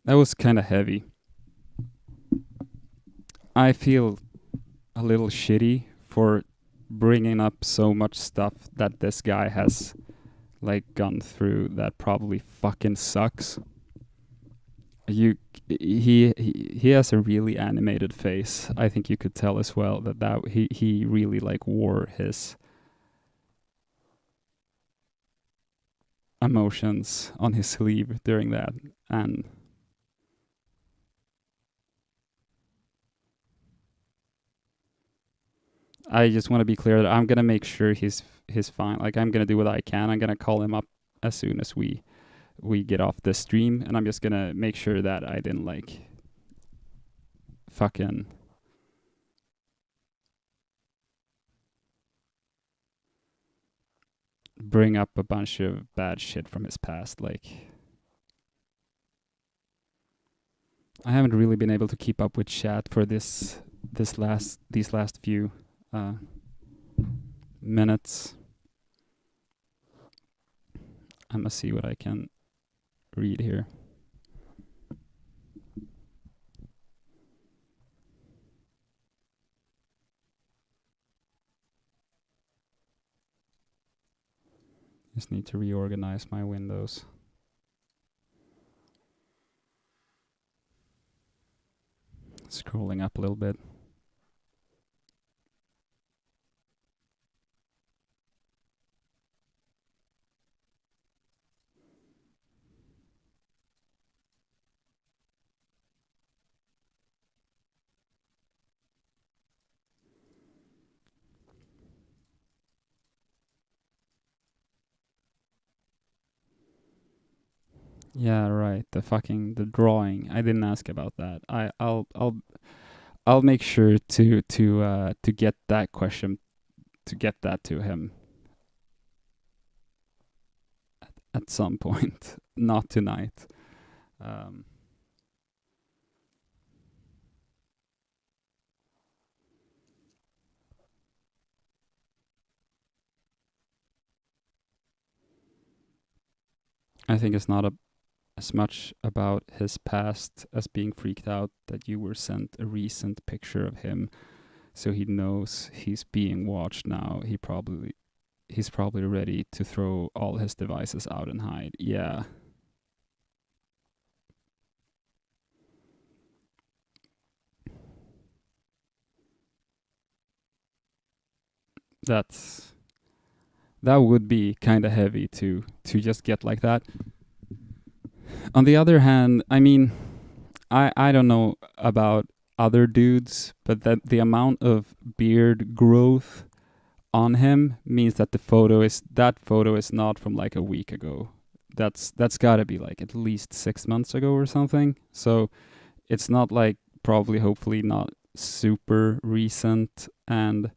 That was kind of heavy. I feel a little shitty for bringing up so much stuff that this guy has like gone through that probably fucking sucks. you he has a really animated face. I think you could tell as well that he really like wore his emotions on his sleeve during that. And I just want to be clear that I'm gonna make sure he's fine. Like, I'm gonna do what I can. I'm gonna call him up as soon as we get off the stream, and I'm just gonna make sure that I didn't like fucking bring up a bunch of bad shit from his past. Like, I haven't really been able to keep up with chat for these last few uh, minutes. I'm gonna see what I can read here. Just need to reorganize my windows. Scrolling up a little bit. Yeah, right. The drawing. I didn't ask about that. I'll make sure to get that question, to get that to him at some point. Not tonight. Um, I think it's not as much about his past as being freaked out that you were sent a recent picture of him, so he knows he's being watched now. He's probably ready to throw all his devices out and hide. Yeah. That would be kind of heavy to just get like that. On the other hand, I mean, I don't know about other dudes, but that the amount of beard growth on him means that that photo is not from like a week ago. That's got to be like at least 6 months ago or something. So it's not like, probably, hopefully not super recent. And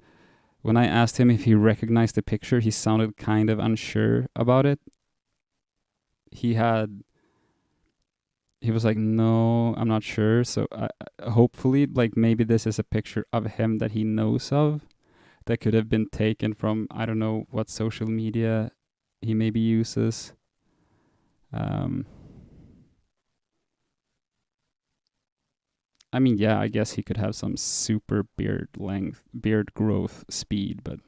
when I asked him if he recognized the picture, he sounded kind of unsure about it. He was like, no, I'm not sure. So hopefully, like, maybe this is a picture of him that he knows of, that could have been taken from, I don't know what social media he maybe uses. I mean, yeah, I guess he could have some super beard growth speed, but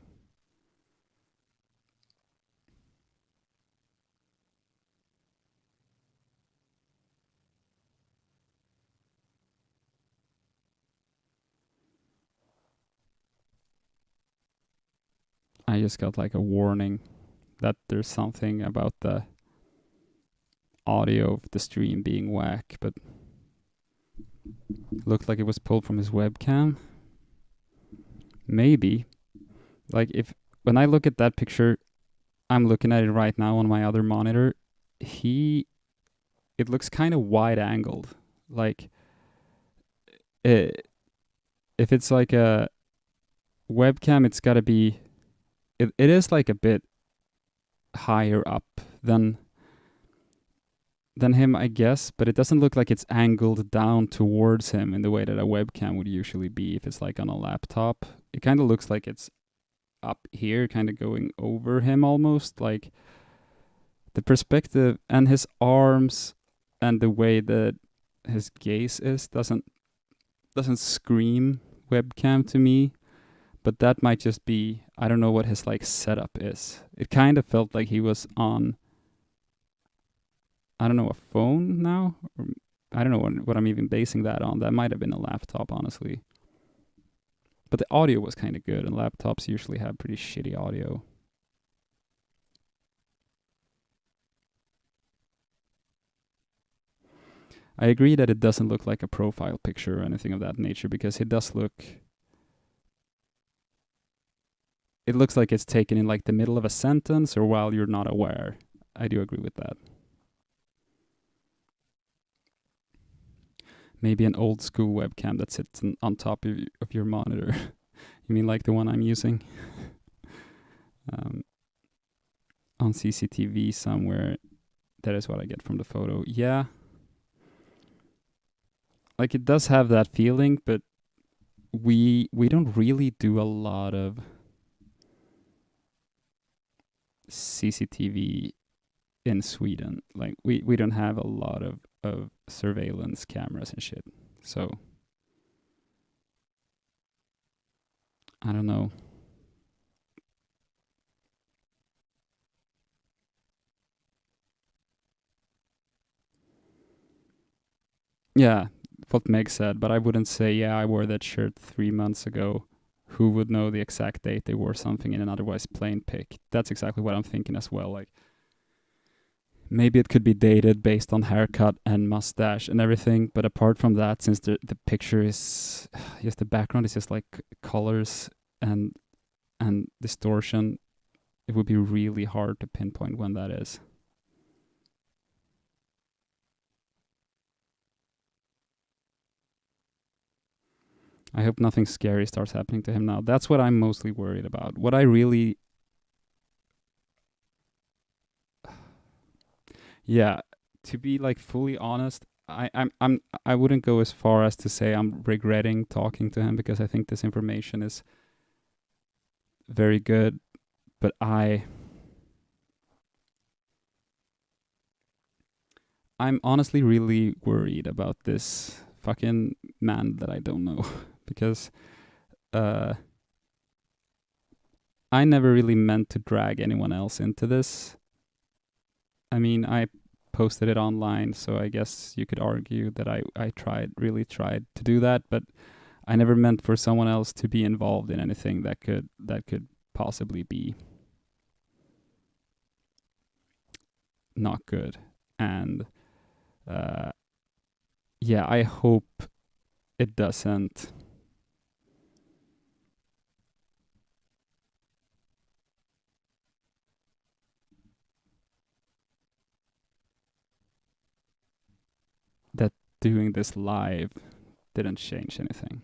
I just got like a warning that there's something about the audio of the stream being whack, but it looked like it was pulled from his webcam. Maybe. Like, when I look at that picture, I'm looking at it right now on my other monitor. It looks kind of wide angled. Like, if it's like a webcam, it's got to be. It is like a bit higher up than him, I guess, but it doesn't look like it's angled down towards him in the way that a webcam would usually be if it's like on a laptop. It kind of looks like it's up here, kind of going over him almost. Like, the perspective and his arms and the way that his gaze is doesn't scream webcam to me. But that might just be, I don't know what his like setup is. It kind of felt like he was on, I don't know, a phone now, or I don't know what I'm even basing that on. That might have been a laptop, honestly. But the audio was kind of good, and laptops usually have pretty shitty audio. I agree that it doesn't look like a profile picture or anything of that nature, because it does look. It looks like it's taken in like the middle of a sentence or while you're not aware. I do agree with that. Maybe an old school webcam that sits on top of your monitor. You mean like the one I'm using? On CCTV somewhere. That is what I get from the photo. Yeah. Like it does have that feeling, but we don't really do a lot of CCTV in Sweden. Like we don't have a lot of surveillance cameras and shit. So I don't know. Yeah, what Meg said, but I wouldn't say, yeah, I wore that shirt 3 months ago. Who would know the exact date they wore something in an otherwise plain pic? That's exactly what I'm thinking as well. Like, maybe it could be dated based on haircut and mustache and everything, but apart from that, since the picture is just the background is just like colors and distortion, it would be really hard to pinpoint when that is. I hope nothing scary starts happening to him now. That's what I'm mostly worried about. What I really, yeah, to be like fully honest, I wouldn't go as far as to say I'm regretting talking to him, because I think this information is very good, but I'm honestly really worried about this fucking man that I don't know because uh I never really meant to drag anyone else into this. I mean, I posted it online, so I guess you could argue that I really tried to do that, but I never meant for someone else to be involved in anything that could possibly be not good. And yeah, I hope it doesn't that doing this live didn't change anything.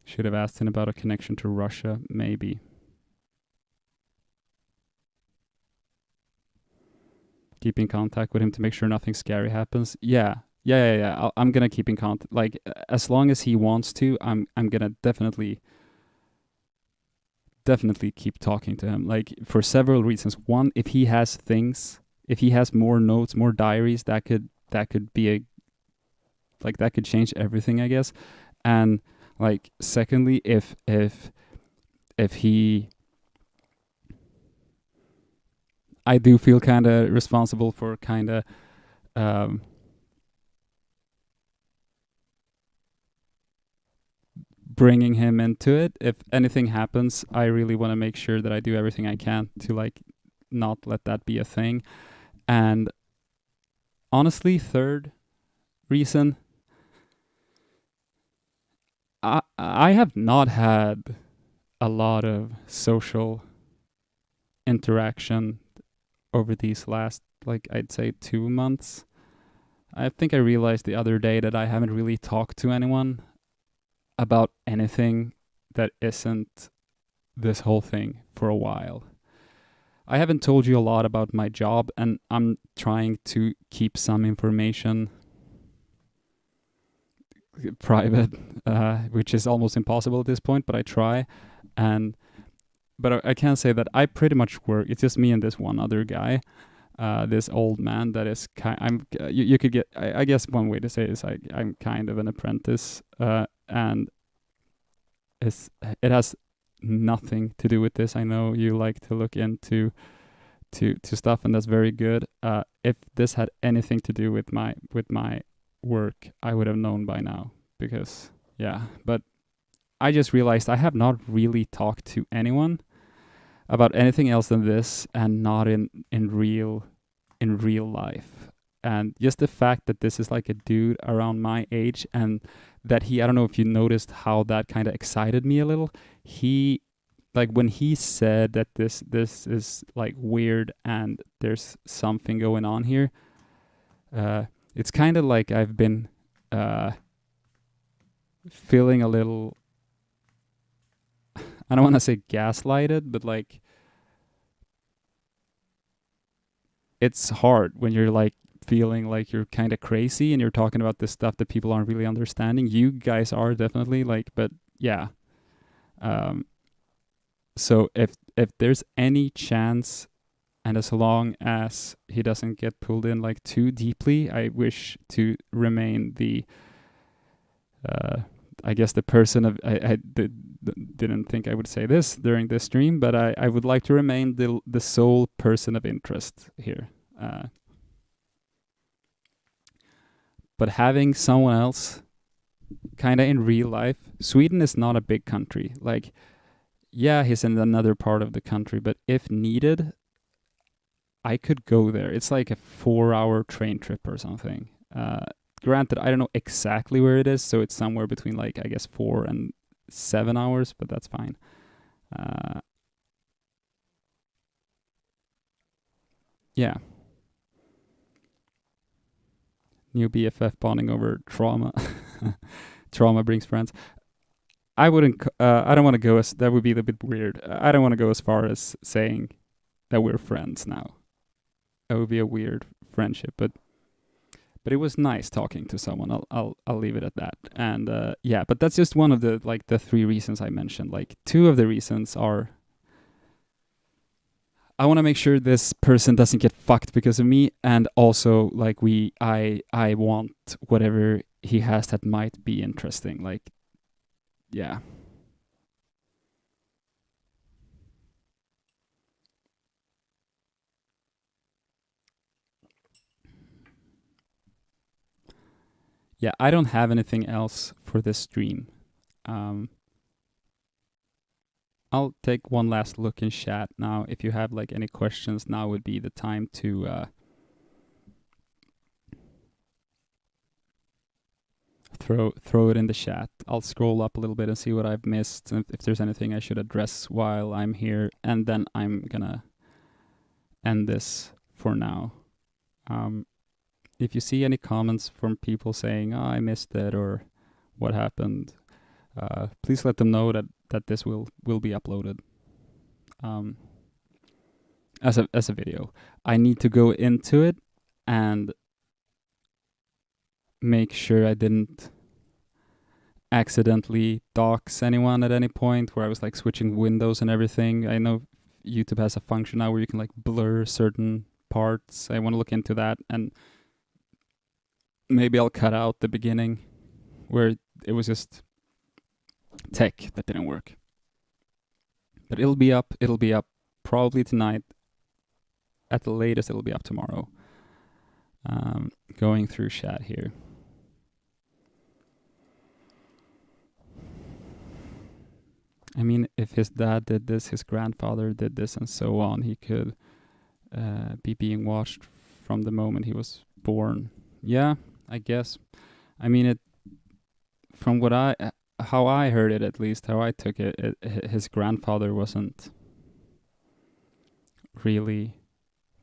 Should have asked him about a connection to Russia, maybe. Keep in contact with him to make sure nothing scary happens. Yeah. I'm gonna keep in contact. Like as long as he wants to, I'm gonna definitely keep talking to him. Like for several reasons. One, if he has things, if he has more notes, more diaries, that could be a like that could change everything, I guess. And like secondly, if he, I do feel kind of responsible for kind of bringing him into it. If anything happens, I really want to make sure that I do everything I can to like not let that be a thing. And honestly, third reason, I have not had a lot of social interaction over these last, like I'd say, 2 months. I think I realized the other day that I haven't really talked to anyone about anything that isn't this whole thing for a while. I haven't told you a lot about my job, and I'm trying to keep some information private, which is almost impossible at this point, but I try. But I can say that I pretty much work. It's just me and this one other guy, this old man that is you could get. I guess one way to say it is I'm kind of an apprentice, and is it has nothing to do with this. I know you like to look into to stuff, and that's very good. If this had anything to do with my work, I would have known by now because yeah. But I just realized I have not really talked to anyone about anything else than this, and not in real life. And just the fact that this is like a dude around my age, and that I don't know if you noticed how that kind of excited me a little. He, like when he said that this is like weird and there's something going on here, uh, it's kind of like I've been uh, feeling a little, I don't want to say gaslighted, but like it's hard when you're like feeling like you're kind of crazy and you're talking about this stuff that people aren't really understanding. You guys are definitely like, but yeah. Um, so if there's any chance, and as long as he doesn't get pulled in like too deeply, I wish to remain the I guess the person of didn't think I would say this during this stream, but I would like to remain the sole person of interest here. But having someone else kind of in real life, Sweden is not a big country. Like, yeah, he's in another part of the country, but if needed, I could go there. It's like a 4-hour train trip or something. Granted, I don't know exactly where it is, so it's somewhere between like I guess 4 and 7 hours, but that's fine. Yeah, new BFF bonding over trauma. Trauma brings friends. I wouldn't. I don't want to go as that would be a bit weird. I don't want to go as far as saying that we're friends now. That would be a weird friendship, but it was nice talking to someone. I'll leave it at that. And yeah, but that's just one of the like the 3 reasons I mentioned. Like 2 of the reasons are I want to make sure this person doesn't get fucked because of me, and also like I want whatever he has that might be interesting. Like yeah. Yeah, I don't have anything else for this stream. Um, I'll take one last look in chat now. If you have like any questions, now would be the time to throw it in the chat. I'll scroll up a little bit and see what I've missed, and if there's anything I should address while I'm here, and then I'm gonna end this for now. If you see any comments from people saying, "Oh, I missed it," or "What happened," please let them know that this will be uploaded as a video. I need to go into it and make sure I didn't accidentally dox anyone at any point where I was like switching windows and everything. I know YouTube has a function now where you can like blur certain parts. I want to look into that, and maybe I'll cut out the beginning where it was just tech that didn't work. But it'll be up. It'll be up probably tonight. At the latest, it'll be up tomorrow. Going through chat here. I mean, if his dad did this, his grandfather did this, and so on, he could be being watched from the moment he was born. Yeah, I guess. I mean, it from what how I heard it, at least how I took it, his grandfather wasn't really.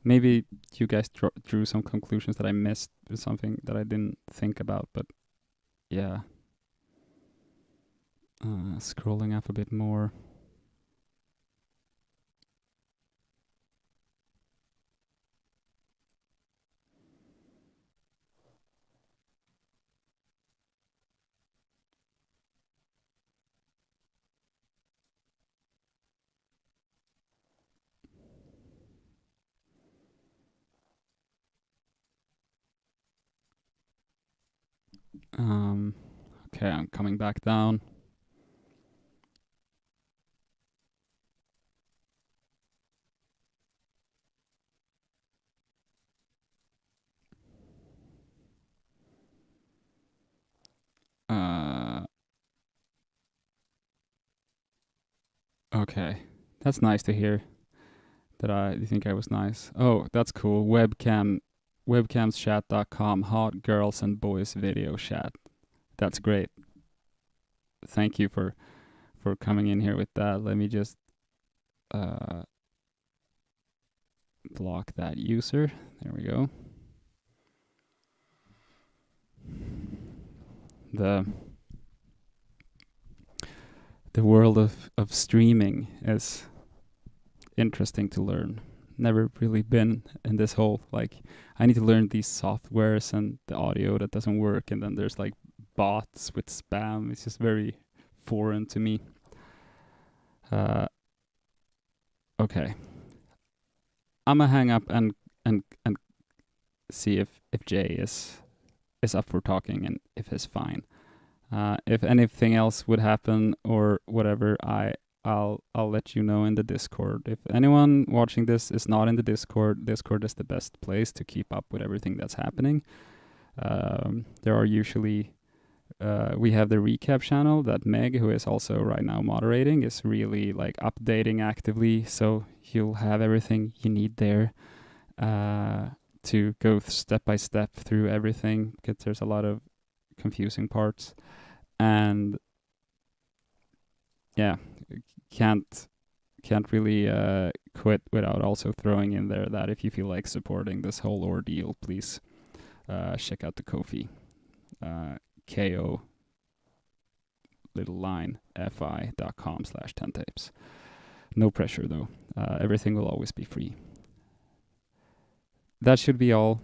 Maybe you guys drew some conclusions that I missed, or something that I didn't think about, but yeah. Scrolling up a bit more. Okay, I'm coming back down. Okay. That's nice to hear that you think I was nice. Oh, that's cool. Webcamschat.com, hot girls and boys video chat. That's great. Thank you for coming in here with that. Let me just uh, block that user. There we go. The world of streaming is interesting to learn. Never really been in this whole, like, I need to learn these softwares and the audio that doesn't work, and then there's like bots with spam. It's just very foreign to me. Okay, I'm gonna hang up and see if Jay is up for talking and if he's fine. If anything else would happen or whatever, I'll let you know in the Discord. If anyone watching this is not in the Discord, Discord is the best place to keep up with everything that's happening. There are usually we have the recap channel that Meg, who is also right now moderating, is really like updating actively, so you'll have everything you need there to go step by step through everything, because there's a lot of confusing parts. And yeah, can't really quit without also throwing in there that if you feel like supporting this whole ordeal, please check out the Ko-fi, ko little line fi.com/10tapes. No pressure though. Everything will always be free. That should be all.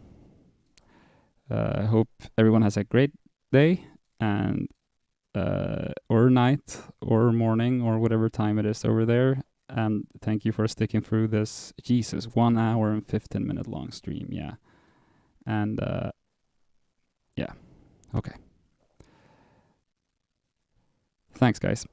I hope everyone has a great day and or night or morning or whatever time it is over there. And thank you for sticking through this, 1 hour and 15-minute long stream. Yeah. And yeah. Okay. Thanks, guys.